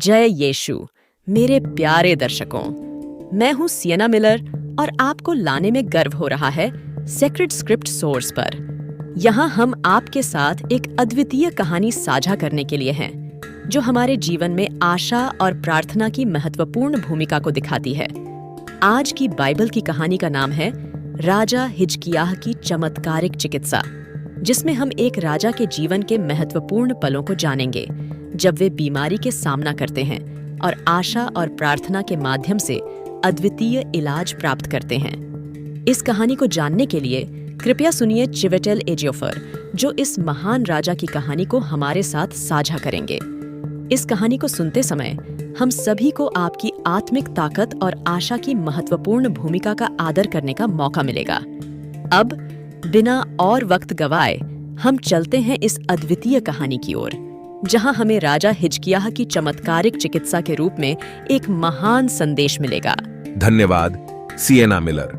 जय यीशु मेरे प्यारे दर्शकों, मैं हूं सियना मिलर और आपको लाने में गर्व हो रहा है सेक्रेड स्क्रिप्ट सोर्स पर। यहाँ हम आपके साथ एक अद्वितीय कहानी साझा करने के लिए हैं जो हमारे जीवन में आशा और प्रार्थना की महत्वपूर्ण भूमिका को दिखाती है। आज की बाइबल की कहानी का नाम है राजा हिजकिय्याह की चमत्कारिक चिकित्सा, जिसमें हम एक राजा के जीवन के महत्वपूर्ण पलों को जानेंगे जब वे बीमारी के सामना करते हैं और आशा और प्रार्थना के माध्यम से अद्वितीय इलाज प्राप्त करते हैं। इस कहानी को जानने के लिए कृपया सुनिए चिवेटेल एजियोफर, जो इस महान राजा की कहानी को हमारे साथ साझा करेंगे। इस कहानी को सुनते समय हम सभी को आपकी आत्मिक ताकत और आशा की महत्वपूर्ण भूमिका का आदर करने का मौका मिलेगा। अब बिना और वक्त गवाए हम चलते हैं इस अद्वितीय कहानी की ओर, जहां हमें राजा हिजकिय्याह की चमत्कारिक चिकित्सा के रूप में एक महान संदेश मिलेगा। धन्यवाद सियना मिलर।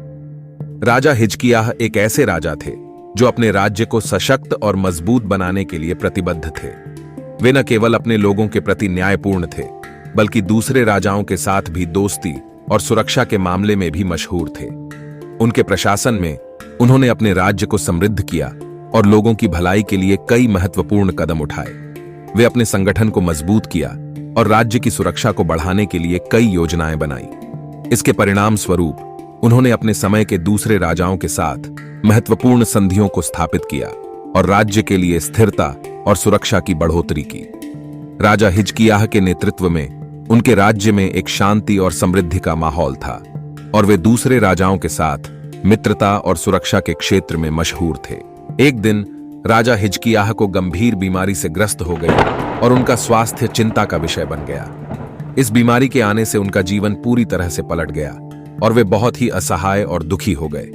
राजा हिजकिय्याह एक ऐसे राजा थे जो अपने राज्य को सशक्त और मजबूत बनाने के लिए प्रतिबद्ध थे। वे न केवल अपने लोगों के प्रति न्यायपूर्ण थे, बल्कि दूसरे राजाओं के साथ भी दोस्ती और सुरक्षा के मामले में भी मशहूर थे। उनके प्रशासन में उन्होंने अपने राज्य को समृद्ध किया और लोगों की भलाई के लिए कई महत्वपूर्ण कदम उठाए। वे अपने संगठन को मजबूत किया और राज्य की सुरक्षा को बढ़ाने के लिए कई योजनाएं बनाई। इसके परिणाम स्वरूप उन्होंने अपने समय के दूसरे राजाओं के साथ महत्वपूर्ण संधियों को स्थापित किया और राज्य के लिए स्थिरता और सुरक्षा की बढ़ोतरी की। राजा हिजकिय्याह के नेतृत्व में उनके राज्य में एक शांति और समृद्धि का माहौल था और वे दूसरे राजाओं के साथ मित्रता और सुरक्षा के क्षेत्र में मशहूर थे। एक दिन राजा हिजकिय्याह को गंभीर बीमारी से ग्रस्त हो गई और उनका स्वास्थ्य चिंता का विषय बन गया। इस बीमारी के आने से उनका जीवन पूरी तरह से पलट गया और वे बहुत ही असहाय और दुखी हो गए।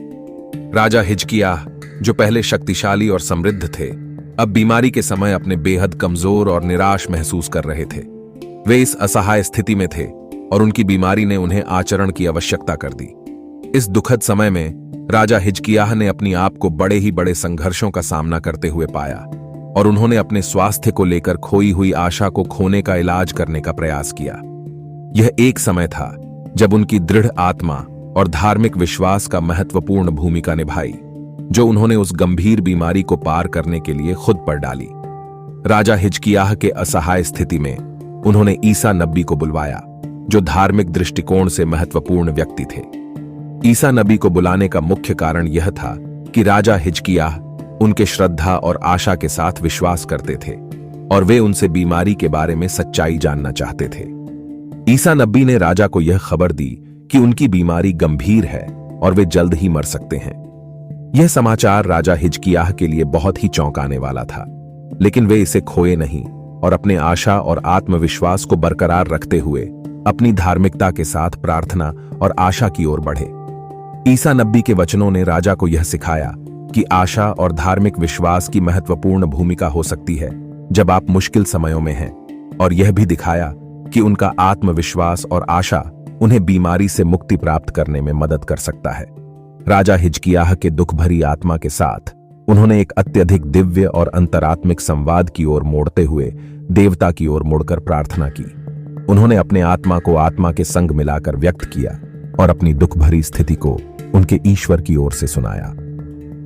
राजा हिजकिय्याह, जो पहले शक्तिशाली और समृद्ध थे, अब बीमारी के समय अपने बेहद कमजोर और निराश महसूस कर रहे थे। वे इस असहाय स्थिति में थे और उनकी बीमारी ने उन्हें आचरण की आवश्यकता कर दी। इस दुखद समय में राजा हिजकिय्याह ने अपनी आप को बड़े ही बड़े संघर्षों का सामना करते हुए पाया और उन्होंने अपने स्वास्थ्य को लेकर खोई हुई आशा को खोने का इलाज करने का प्रयास किया। यह एक समय था जब उनकी दृढ़ आत्मा और धार्मिक विश्वास का महत्वपूर्ण भूमिका निभाई, जो उन्होंने उस गंभीर बीमारी को पार करने के लिए खुद पर डाली। राजा हिजकिय्याह के असहाय स्थिति में उन्होंने ईसा नबी को बुलवाया, जो धार्मिक दृष्टिकोण से महत्वपूर्ण व्यक्ति थे। ईसा नबी को बुलाने का मुख्य कारण यह था कि राजा हिजकिय्याह उनके श्रद्धा और आशा के साथ विश्वास करते थे और वे उनसे बीमारी के बारे में सच्चाई जानना चाहते थे। ईसा नबी ने राजा को यह खबर दी कि उनकी बीमारी गंभीर है और वे जल्द ही मर सकते हैं। यह समाचार राजा हिजकिय्याह के लिए बहुत ही चौंकाने वाला था, लेकिन वे इसे खोए नहीं और अपने आशा और आत्मविश्वास को बरकरार रखते हुए अपनी धार्मिकता के साथ प्रार्थना और आशा की ओर बढ़े। ईसा नबी के वचनों ने राजा को यह सिखाया कि आशा और धार्मिक विश्वास की महत्वपूर्ण भूमिका हो सकती है जब आप मुश्किल समयों में हैं, और यह भी दिखाया कि उनका आत्मविश्वास और आशा उन्हें बीमारी से मुक्ति प्राप्त करने में मदद कर सकता है। राजा हिजकिय्याह के दुख भरी आत्मा के साथ उन्होंने एक अत्यधिक दिव्य और अंतरात्मिक संवाद की ओर मोड़ते हुए देवता की ओर मुड़कर प्रार्थना की। उन्होंने अपने आत्मा को आत्मा के संग मिलाकर व्यक्त किया और अपनी दुख भरी स्थिति को उनके ईश्वर की ओर से सुनाया।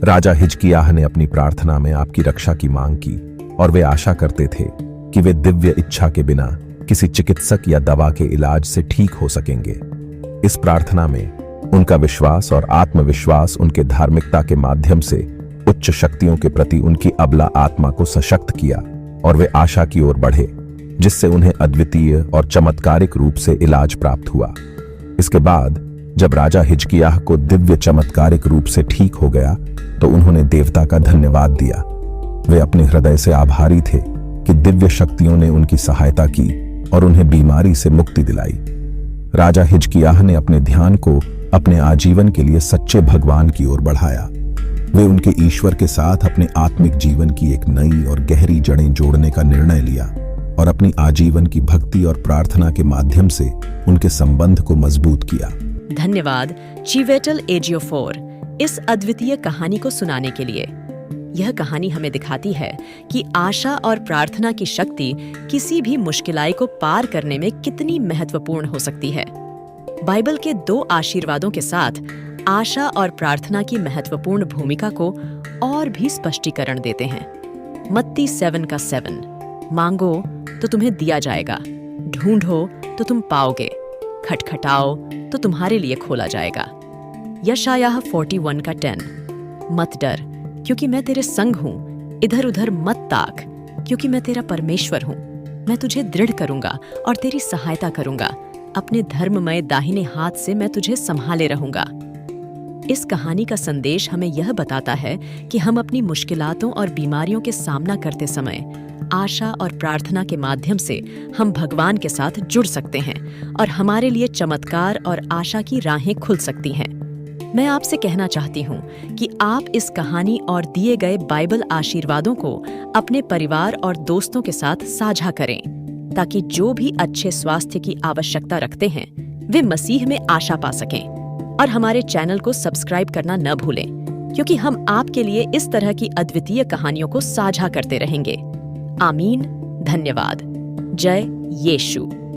राजा हिजकिय्याह ने अपनी प्रार्थना में आपकी रक्षा की मांग की और वे आशा करते थे कि वे दिव्य इच्छा के बिना किसी चिकित्सक या दवा के इलाज से ठीक हो सकेंगे। इस प्रार्थना में उनका विश्वास और आत्मविश्वास उनके धार्मिकता के माध्यम से उच्च शक्तियों के प्रति उनकी अबला आत्मा को सशक्त किया और वे आशा की ओर बढ़े, जिससे उन्हें अद्वितीय और चमत्कारिक रूप से इलाज प्राप्त हुआ। इसके बाद जब राजा हिजकिय्याह को दिव्य चमत्कारिक रूप से ठीक हो गया तो उन्होंने देवता का धन्यवाद दिया। वे अपने हृदय से आभारी थे कि दिव्य शक्तियों ने उनकी सहायता की और उन्हें बीमारी से मुक्ति दिलाई। राजा हिजकिय्याह ने अपने ध्यान को अपने आजीवन के लिए सच्चे भगवान की ओर बढ़ाया। वे उनके ईश्वर के साथ अपने आत्मिक जीवन की एक नई और गहरी जड़ें जोड़ने का निर्णय लिया और अपनी आजीवन की भक्ति और प्रार्थना के माध्यम से उनके संबंध को मजबूत किया। धन्यवाद चिवेटेल एजियोफर इस अद्वितीय कहानी को सुनाने के लिए। यह कहानी हमें दिखाती है कि आशा और प्रार्थना की शक्ति किसी भी मुश्किलाई को पार करने में कितनी महत्वपूर्ण हो सकती है। बाइबल के 2 आशीर्वादों के साथ आशा और प्रार्थना की महत्वपूर्ण भूमिका को और भी स्पष्टीकरण देते हैं। मत्ती 7:7, मांगो तो तुम्हें दिया जाएगा, ढूंढो तो तुम पाओगे, खटखटाओ तो तुम्हारे लिए खोला जाएगा। यशायाह 41:10, मत डर क्योंकि मैं तेरे संग हूँ, इधर उधर मत ताक क्योंकि मैं तेरा परमेश्वर हूँ। मैं तुझे दृढ़ करूंगा और तेरी सहायता करूंगा, अपने धर्ममय दाहिने हाथ से मैं तुझे संभाले रहूंगा। इस कहानी का संदेश हमें यह बताता है कि हम अपनी मुश्किलातों और बीमारियों के सामना करते समय आशा और प्रार्थना के माध्यम से हम भगवान के साथ जुड़ सकते हैं और हमारे लिए चमत्कार और आशा की राहें खुल सकती हैं। मैं आपसे कहना चाहती हूँ कि आप इस कहानी और दिए गए बाइबल आशीर्वादों को अपने परिवार और दोस्तों के साथ साझा करें, ताकि जो भी अच्छे स्वास्थ्य की आवश्यकता रखते हैं वे मसीह में आशा पा सकें। और हमारे चैनल को सब्सक्राइब करना न भूलें, क्योंकि हम आपके लिए इस तरह की अद्वितीय कहानियों को साझा करते रहेंगे। आमीन। धन्यवाद। जय यीशु।